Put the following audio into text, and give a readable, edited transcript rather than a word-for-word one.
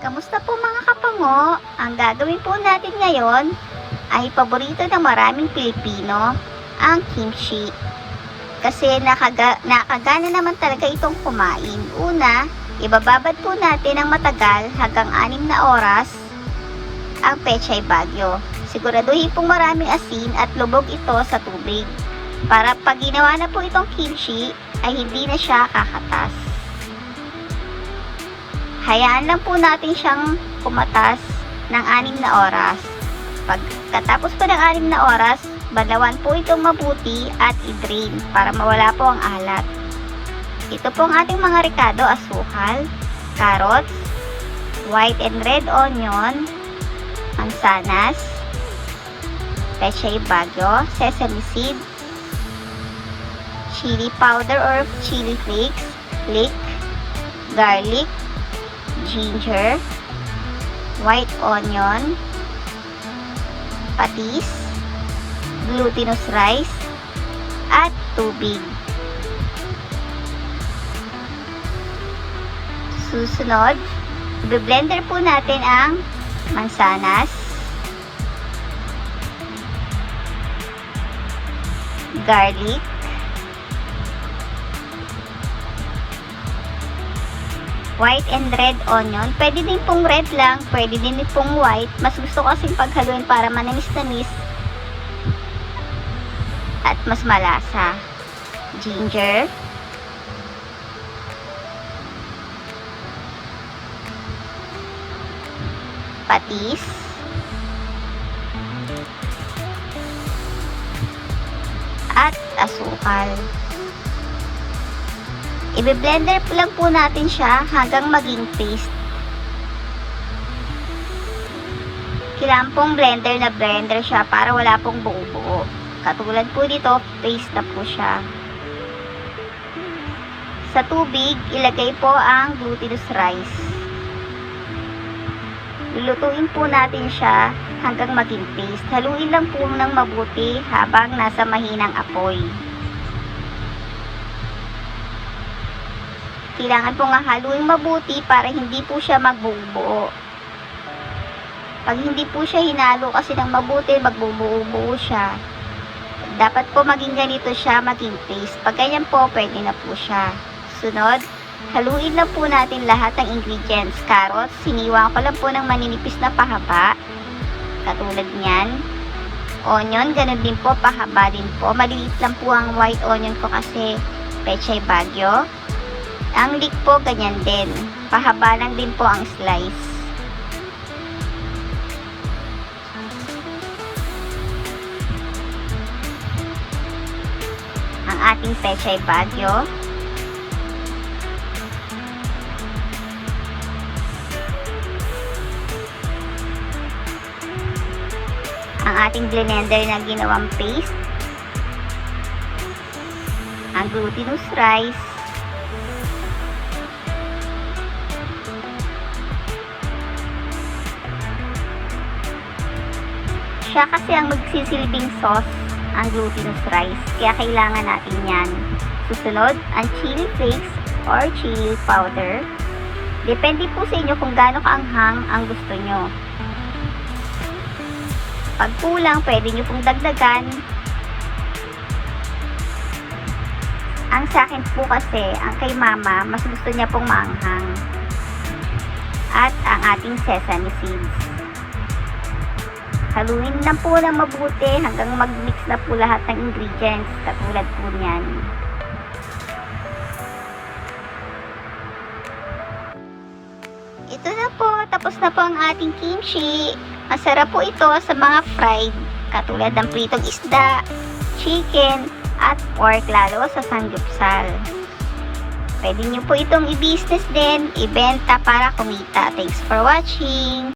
Kamusta po mga kapango? Ang gagawin po natin ngayon ay paborito ng maraming Pilipino, ang kimchi. Kasi nakagana naman talaga itong kumain. Una, ibababad po natin ng matagal hanggang 6 na oras ang pechay bagyo. Siguraduhin pong maraming asin at lubog ito sa tubig. Para pag ginawa na po itong kimchi, ay hindi na siya kakatas. Hayaan lang po natin siyang kumatas ng 6 na oras. Pagkatapos po ng 6 na oras, balawan po itong mabuti at i-drain para mawala po ang alat. Ito po ang ating mga ricado: asukal, carrots, white and red onion, mansanas, pechay bagyo, sesame seed, chili powder or chili flakes, leek, garlic, ginger, white onion, patis, glutinous rice, at tubig. Susunod, i-blender po natin ang mansanas, garlic, white and red onion. Pwede din pong red lang, pwede din pong white. Mas gusto ko kasing paghaluin para manamis-namis at mas malasa. Ginger, patis, at asukal. I-blender lang po natin siya hanggang maging paste. Kailangan pong blender na blender siya para wala pong buo-buo. Katulad po dito, paste na po siya. Sa tubig, ilagay po ang glutinous rice. Lulutuin po natin siya hanggang maging paste. Haluin lang po ng mabuti habang nasa mahinang apoy. Kailangan po nga haluin mabuti para hindi po siya magbubuo. Pag hindi po siya hinalo kasi ng mabuti, magbubuo siya. Dapat po maging ganito siya, maging paste. Pag ganyan po, pwede na po siya. Sunod, haluin lang po natin lahat ng ingredients. Carrots, siniwa ko lang po ng maninipis na pahaba. Katulad niyan. Onion, ganun din po, pahaba din po. Maliliit lang po ang white onion ko kasi pechay bagyo. Ang leek po, ganyan din. Pahaba lang din po ang slice. Ang ating pechay bagyo. Ang ating blender na ginawang paste. Ang glutinous rice. Siya kasi ang magsisilbing sauce, ang glutinous rice. Kaya kailangan natin yan. Susunod, ang chili flakes or chili powder. Depende po sa inyo kung gaano kaanghang ang gusto nyo. Pag kulang, pwede nyo pong dagdagan. Ang sa akin po kasi, ang kay mama, mas gusto niya pong maanghang. At ang ating sesame seeds. Haluin lang po ng mabuti hanggang mag-mix na po lahat ng ingredients katulad po niyan. Ito na po, tapos na po ang ating kimchi. Masarap po ito sa mga fried katulad ng pritong isda, chicken, at pork, lalo sa sanggupsal. Pwede nyo po itong i-business din, ibenta para kumita. Thanks for watching!